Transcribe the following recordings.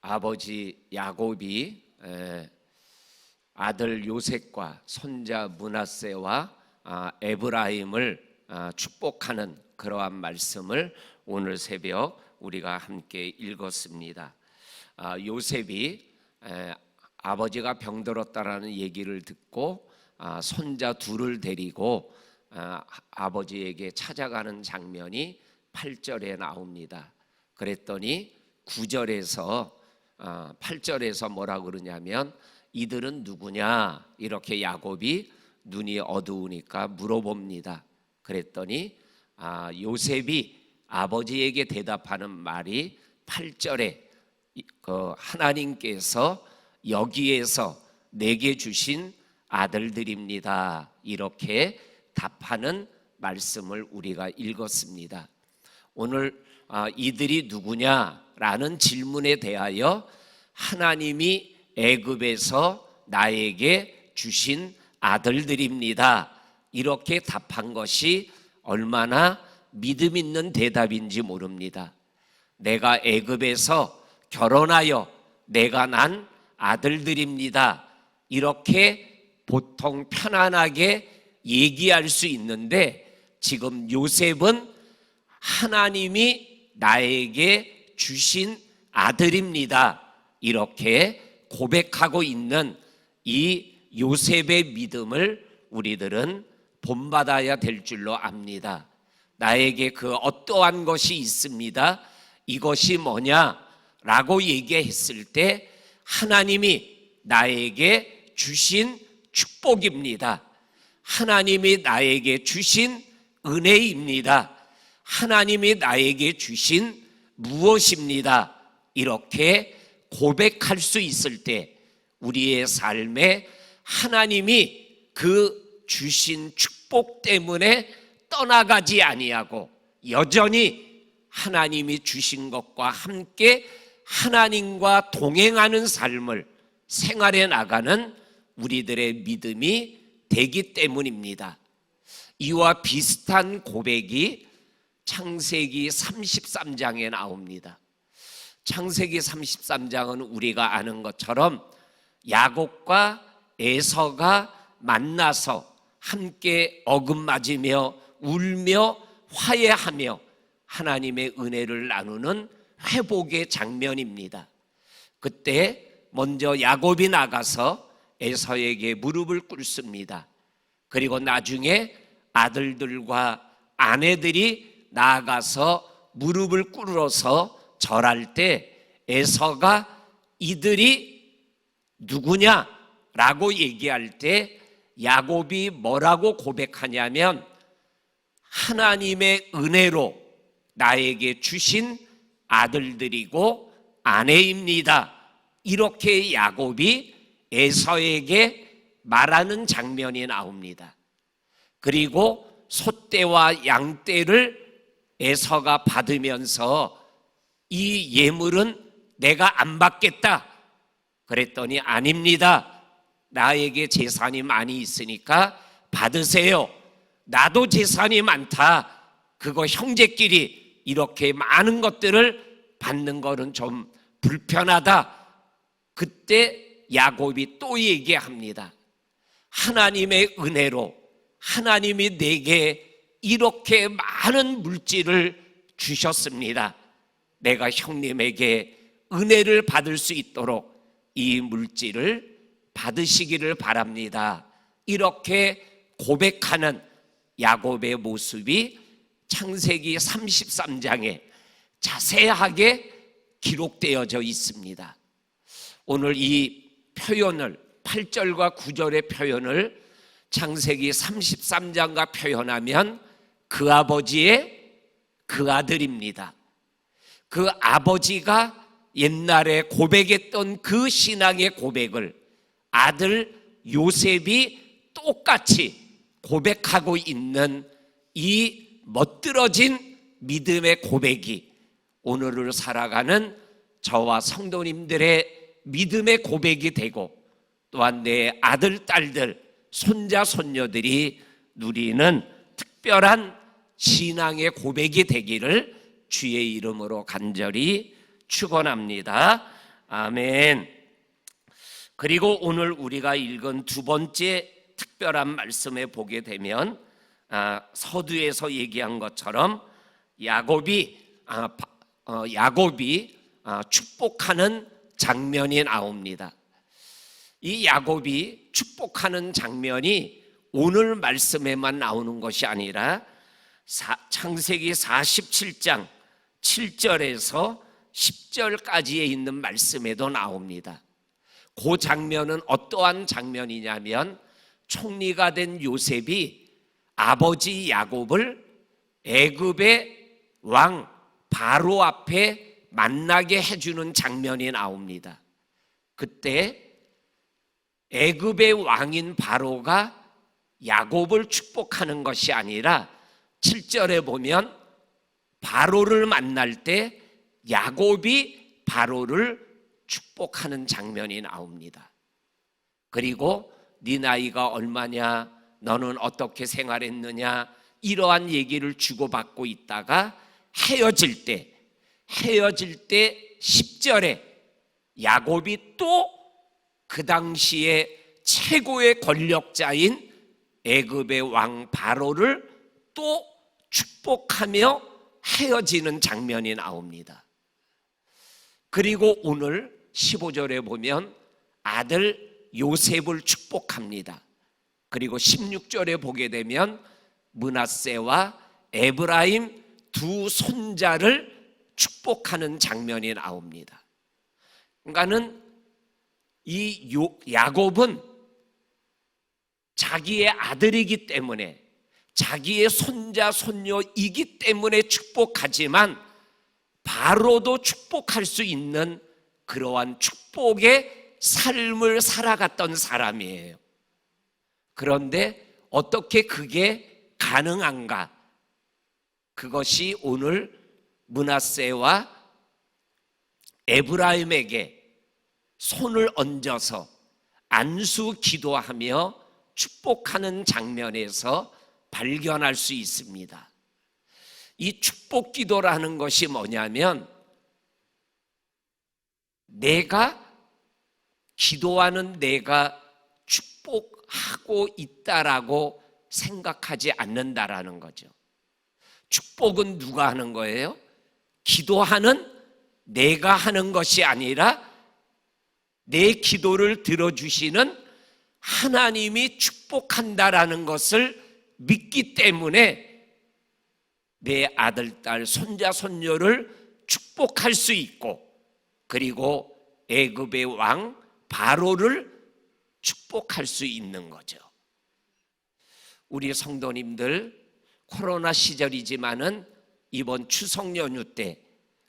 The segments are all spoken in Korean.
아버지 야곱이 아들 요셉과 손자 므낫세와 에브라임을 축복하는 그러한 말씀을 오늘 새벽 우리가 함께 읽었습니다. 요셉이 아버지가 병들었다라는 얘기를 듣고 손자 둘을 데리고 아버지에게 찾아가는 장면이 8절에 나옵니다. 그랬더니 9절에서 8절에서 뭐라 그러냐면 이들은 누구냐 이렇게 야곱이 눈이 어두우니까 물어봅니다. 그랬더니 요셉이 아버지에게 대답하는 말이 8절에 하나님께서 여기에서 내게 주신 아들들입니다 이렇게 답하는 말씀을 우리가 읽었습니다. 오늘 이들이 누구냐라는 질문에 대하여 하나님이 애굽에서 나에게 주신 아들들입니다 이렇게 답한 것이 얼마나 믿음 있는 대답인지 모릅니다. 내가 애굽에서 결혼하여 내가 난 아들들입니다 이렇게 보통 편안하게 얘기할 수 있는데 지금 요셉은 하나님이 나에게 주신 아들입니다 이렇게 고백하고 있는 이 요셉의 믿음을 우리들은 본받아야 될 줄로 압니다. 나에게 그 어떠한 것이 있습니다. 이것이 뭐냐라고 얘기했을 때 하나님이 나에게 주신 축복입니다. 하나님이 나에게 주신 은혜입니다. 하나님이 나에게 주신 무엇입니다. 이렇게 고백할 수 있을 때 우리의 삶에 하나님이 그 주신 축복 때문에 떠나가지 아니하고 여전히 하나님이 주신 것과 함께 하나님과 동행하는 삶을 생활해 나가는 우리들의 믿음이 되기 때문입니다. 이와 비슷한 고백이 창세기 33장에 나옵니다. 창세기 33장은 우리가 아는 것처럼 야곱과 에서가 만나서 함께 어긋맞으며 울며 화해하며 하나님의 은혜를 나누는 회복의 장면입니다. 그때 먼저 야곱이 나가서 에서에게 무릎을 꿇습니다. 그리고 나중에 아들들과 아내들이 나아가서 무릎을 꿇어서 절할 때 에서가 이들이 누구냐라고 얘기할 때 야곱이 뭐라고 고백하냐면 하나님의 은혜로 나에게 주신 아들들이고 아내입니다 이렇게 야곱이 에서에게 말하는 장면이 나옵니다. 그리고 소떼와 양떼를 에서가 받으면서 이 예물은 내가 안 받겠다 그랬더니 아닙니다. 나에게 재산이 많이 있으니까 받으세요. 나도 재산이 많다. 그거 형제끼리 이렇게 많은 것들을 받는 거는 좀 불편하다. 그때 야곱이 또 얘기합니다. 하나님의 은혜로 하나님이 내게 이렇게 많은 물질을 주셨습니다. 내가 형님에게 은혜를 받을 수 있도록 이 물질을 받으시기를 바랍니다. 이렇게 고백하는 야곱의 모습이 창세기 33장에 자세하게 기록되어져 있습니다. 오늘 이 표현을 8절과 9절의 표현을 창세기 33장과 표현하면 그 아버지의 그 아들입니다. 그 아버지가 옛날에 고백했던 그 신앙의 고백을 아들 요셉이 똑같이 고백하고 있는 이 멋들어진 믿음의 고백이 오늘을 살아가는 저와 성도님들의 믿음의 고백이 되고 또한 내 아들, 딸들, 손자, 손녀들이 누리는 특별한 신앙의 고백이 되기를 주의 이름으로 간절히 축원합니다. 아멘. 그리고 오늘 우리가 읽은 두 번째 특별한 말씀에 보게 되면 서두에서 얘기한 것처럼 야곱이 축복하는 장면이 나옵니다. 이 야곱이 축복하는 장면이 오늘 말씀에만 나오는 것이 아니라 창세기 47장 7절에서 10절까지에 있는 말씀에도 나옵니다. 그 장면은 어떠한 장면이냐면 총리가 된 요셉이 아버지 야곱을 애굽의 왕 바로 앞에 만나게 해주는 장면이 나옵니다. 그때 애굽의 왕인 바로가 야곱을 축복하는 것이 아니라 7절에 보면 바로를 만날 때 야곱이 바로를 축복하는 장면이 나옵니다. 그리고 네 나이가 얼마냐, 너는 어떻게 생활했느냐, 이러한 얘기를 주고받고 있다가 헤어질 때 10절에 야곱이 또 그 당시에 최고의 권력자인 애굽의 왕 바로를 또 축복하며 헤어지는 장면이 나옵니다. 그리고 오늘 15절에 보면 아들 요셉을 축복합니다. 그리고 16절에 보게 되면 므낫세와 에브라임 두 손자를 축복하는 장면이 나옵니다. 그러니까는 이 야곱은 자기의 아들이기 때문에, 자기의 손자 손녀이기 때문에 축복하지만 바로도 축복할 수 있는 그러한 축복의 삶을 살아갔던 사람이에요. 그런데 어떻게 그게 가능한가? 그것이 오늘 므낫세와 에브라임에게 손을 얹어서 안수 기도하며 축복하는 장면에서 발견할 수 있습니다. 이 축복 기도라는 것이 뭐냐면 내가 기도하는 내가 축복하고 있다라고 생각하지 않는다라는 거죠. 축복은 누가 하는 거예요? 기도하는 내가 하는 것이 아니라 내 기도를 들어주시는 하나님이 축복한다라는 것을 믿기 때문에 내 아들, 딸, 손자, 손녀를 축복할 수 있고, 그리고 애굽의 왕 바로를 축복할 수 있는 거죠. 우리 성도님들 코로나 시절이지만은 이번 추석 연휴 때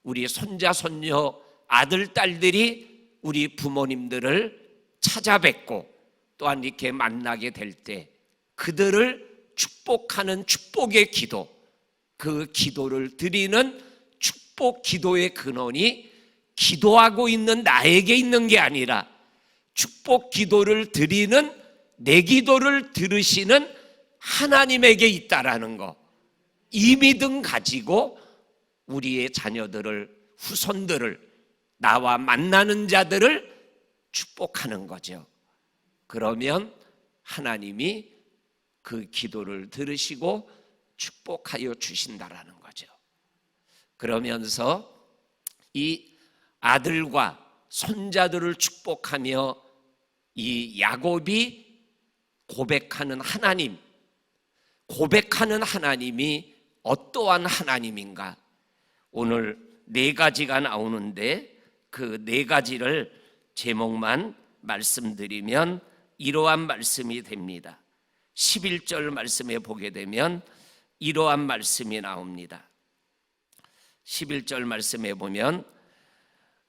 우리 손자, 손녀, 아들, 딸들이 우리 부모님들을 찾아뵙고 또한 이렇게 만나게 될 때 그들을 축복하는 축복의 기도, 그 기도를 드리는 축복 기도의 근원이 기도하고 있는 나에게 있는 게 아니라 축복 기도를 드리는 내 기도를 들으시는 하나님에게 있다라는 거, 이 믿음 가지고 우리의 자녀들을, 후손들을, 나와 만나는 자들을 축복하는 거죠. 그러면 하나님이 그 기도를 들으시고 축복하여 주신다라는 거죠. 그러면서 이 아들과 손자들을 축복하며 이 야곱이 고백하는 하나님이 어떠한 하나님인가? 오늘 4가지가 나오는데 그 4가지를 제목만 말씀드리면 이러한 말씀이 됩니다. 11절 말씀에 보게 되면 이러한 말씀이 나옵니다. 11절 말씀에 보면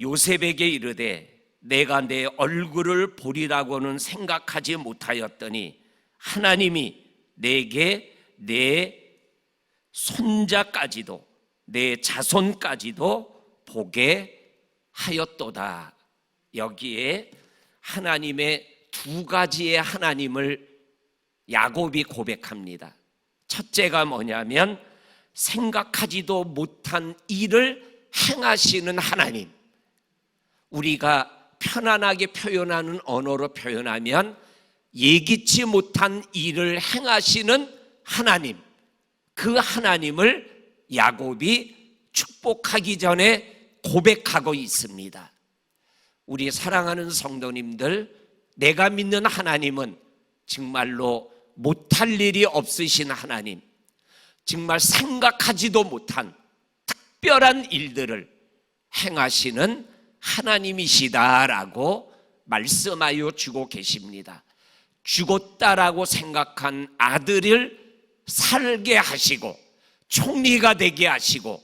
요셉에게 이르되 내가 내 얼굴을 보리라고는 생각하지 못하였더니 하나님이 내게 내 손자까지도 내 자손까지도 보게 하였도다. 여기에 하나님의 2가지의 하나님을 야곱이 고백합니다. 첫째가 뭐냐면 생각하지도 못한 일을 행하시는 하나님. 우리가 편안하게 표현하는 언어로 표현하면 예기치 못한 일을 행하시는 하나님, 그 하나님을 야곱이 축복하기 전에 고백하고 있습니다. 우리 사랑하는 성도님들, 내가 믿는 하나님은 정말로 못할 일이 없으신 하나님, 정말 생각하지도 못한 특별한 일들을 행하시는 하나님이시다라고 말씀하여 주고 계십니다. 죽었다라고 생각한 아들을 살게 하시고 총리가 되게 하시고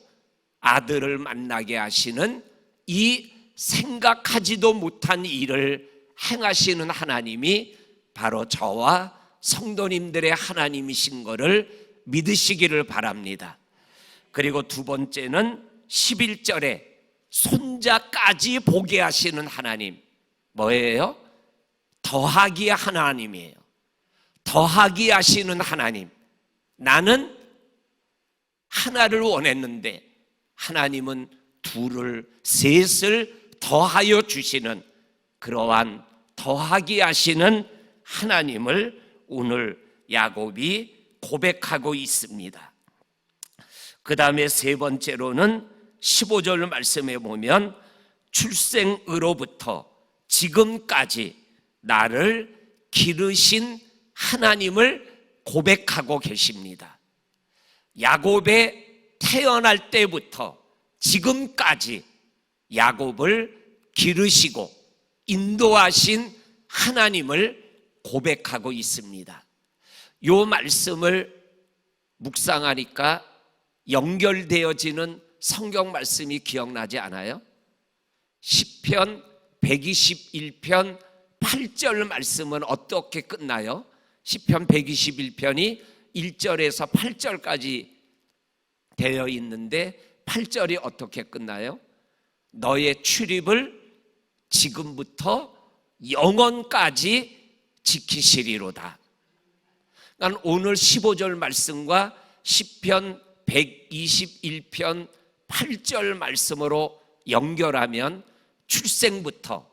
아들을 만나게 하시는 이 생각하지도 못한 일을 행하시는 하나님이 바로 저와 성도님들의 하나님이신 것을 믿으시기를 바랍니다. 그리고 두 번째는 11절에 손자까지 보게 하시는 하나님, 뭐예요? 더하기 하나님이에요. 더하기 하시는 하나님. 나는 하나를 원했는데 하나님은 둘을, 셋을 더하여 주시는 그러한 더하기 하시는 하나님을 오늘 야곱이 고백하고 있습니다. 그 다음에 세 번째로는 15절 말씀에 보면 출생으로부터 지금까지 나를 기르신 하나님을 고백하고 계십니다. 야곱의 태어날 때부터 지금까지 야곱을 기르시고 인도하신 하나님을 고백하고 있습니다. 이 말씀을 묵상하니까 연결되어지는 성경 말씀이 기억나지 않아요? 시편 121편 8절 말씀은 어떻게 끝나요? 시편 121편이 1절에서 8절까지 되어 있는데 8절이 어떻게 끝나요? 너의 출입을 지금부터 영원까지 지키시리로다. 난 오늘 15절 말씀과 시편 121편 8절 말씀으로 연결하면 출생부터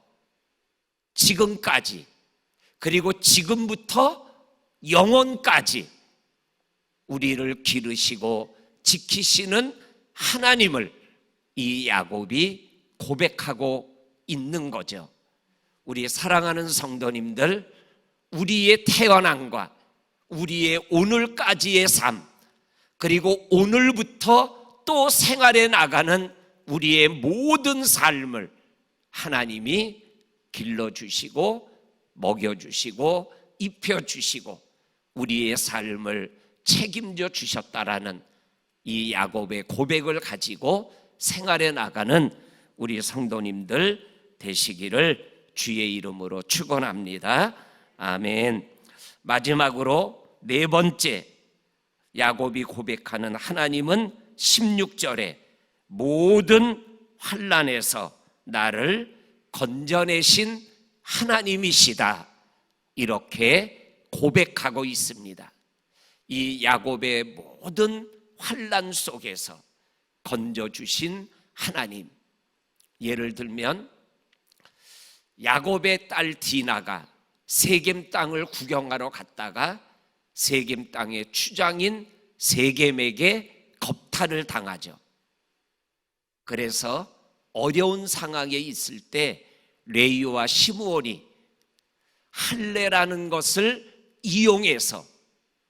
지금까지, 그리고 지금부터 영원까지 우리를 기르시고 지키시는 하나님을 이 야곱이 고백하고 있는 거죠. 우리 사랑하는 성도님들, 우리의 태어남과 우리의 오늘까지의 삶, 그리고 오늘부터 또 생활해 나가는 우리의 모든 삶을 하나님이 길러주시고 먹여주시고 입혀주시고 우리의 삶을 책임져 주셨다라는 이 야곱의 고백을 가지고 생활해 나가는 우리 성도님들 되시기를 주의 이름으로 축원합니다. 아멘. 마지막으로 네 번째 야곱이 고백하는 하나님은 16절에 모든 환난에서 나를 건져내신 하나님이시다, 이렇게 고백하고 있습니다. 이 야곱의 모든 환난 속에서 건져주신 하나님, 예를 들면 야곱의 딸 디나가 세겜 땅을 구경하러 갔다가 세겜 땅의 추장인 세겜에게 겁탈을 당하죠. 그래서 어려운 상황에 있을 때 레위와 시므온이 할례라는 것을 이용해서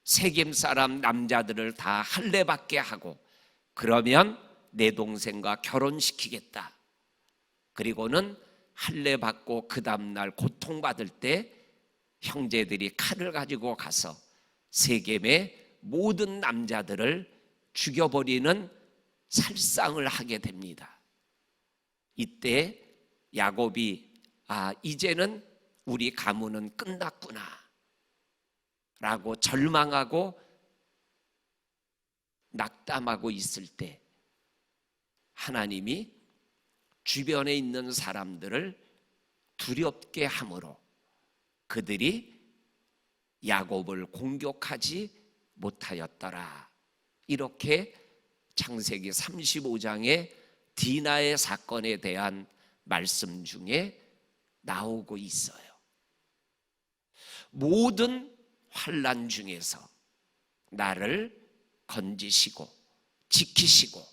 세겜 사람 남자들을 다 할례받게 하고, 그러면 내 동생과 결혼시키겠다. 그리고는 할례받고 그 다음날 고통받을 때 형제들이 칼을 가지고 가서 세겜의 모든 남자들을 죽여버리는 살상을 하게 됩니다. 이때 야곱이 이제는 우리 가문은 끝났구나 라고 절망하고 낙담하고 있을 때 하나님이 주변에 있는 사람들을 두렵게 함으로 그들이 야곱을 공격하지 못하였더라. 이렇게 창세기 35장의 디나의 사건에 대한 말씀 중에 나오고 있어요. 모든 환난 중에서 나를 건지시고 지키시고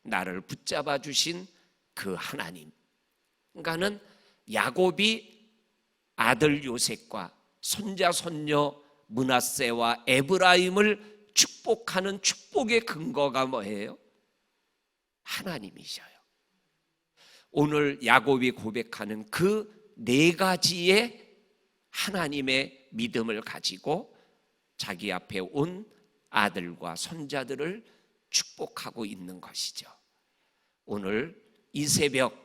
나를 붙잡아 주신 그 하나님. 그러니까는 야곱이 아들 요셉과 손자 손녀 므낫세와 에브라임을 축복하는 축복의 근거가 뭐예요? 하나님이셔요. 오늘 야곱이 고백하는 그 네 가지의 하나님의 믿음을 가지고 자기 앞에 온 아들과 손자들을 축복하고 있는 것이죠. 오늘 이 새벽,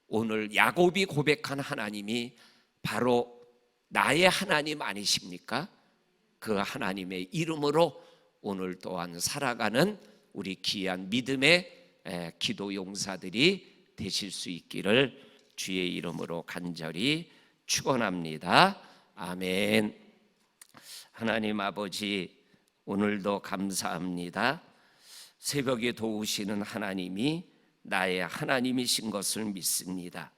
오늘 야곱이 고백한 하나님이 바로 나의 하나님 아니십니까? 그 하나님의 이름으로 오늘 또한 살아가는 우리 귀한 믿음의 기도 용사들이 되실 수 있기를 주의 이름으로 간절히 축원합니다. 아멘. 하나님 아버지, 오늘도 감사합니다. 새벽에 도우시는 하나님이 나의 하나님이신 것을 믿습니다.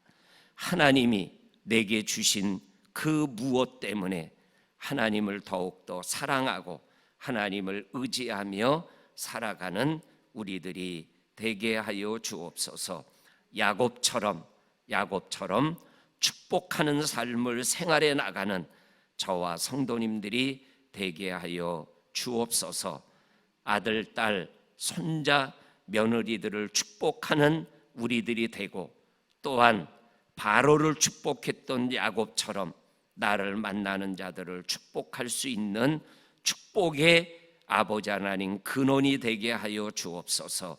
하나님이 내게 주신 그 무엇 때문에 하나님을 더욱더 사랑하고 하나님을 의지하며 살아가는 우리들이 되게 하여 주옵소서. 야곱처럼 축복하는 삶을 생활해 나가는 저와 성도님들이 되게 하여 주옵소서. 아들, 딸, 손자, 며느리들을 축복하는 우리들이 되고, 또한 바로를 축복했던 야곱처럼 나를 만나는 자들을 축복할 수 있는 축복의 아버지 하나님 근원이 되게 하여 주옵소서.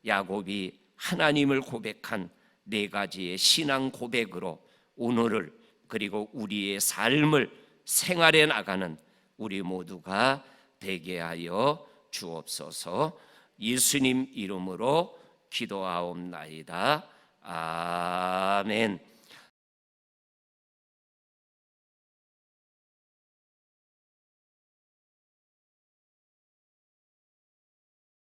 야곱이 하나님을 고백한 네 가지의 신앙 고백으로 오늘을, 그리고 우리의 삶을 생활해 나가는 우리 모두가 되게 하여 주옵소서. 예수님 이름으로 기도하옵나이다. 아멘.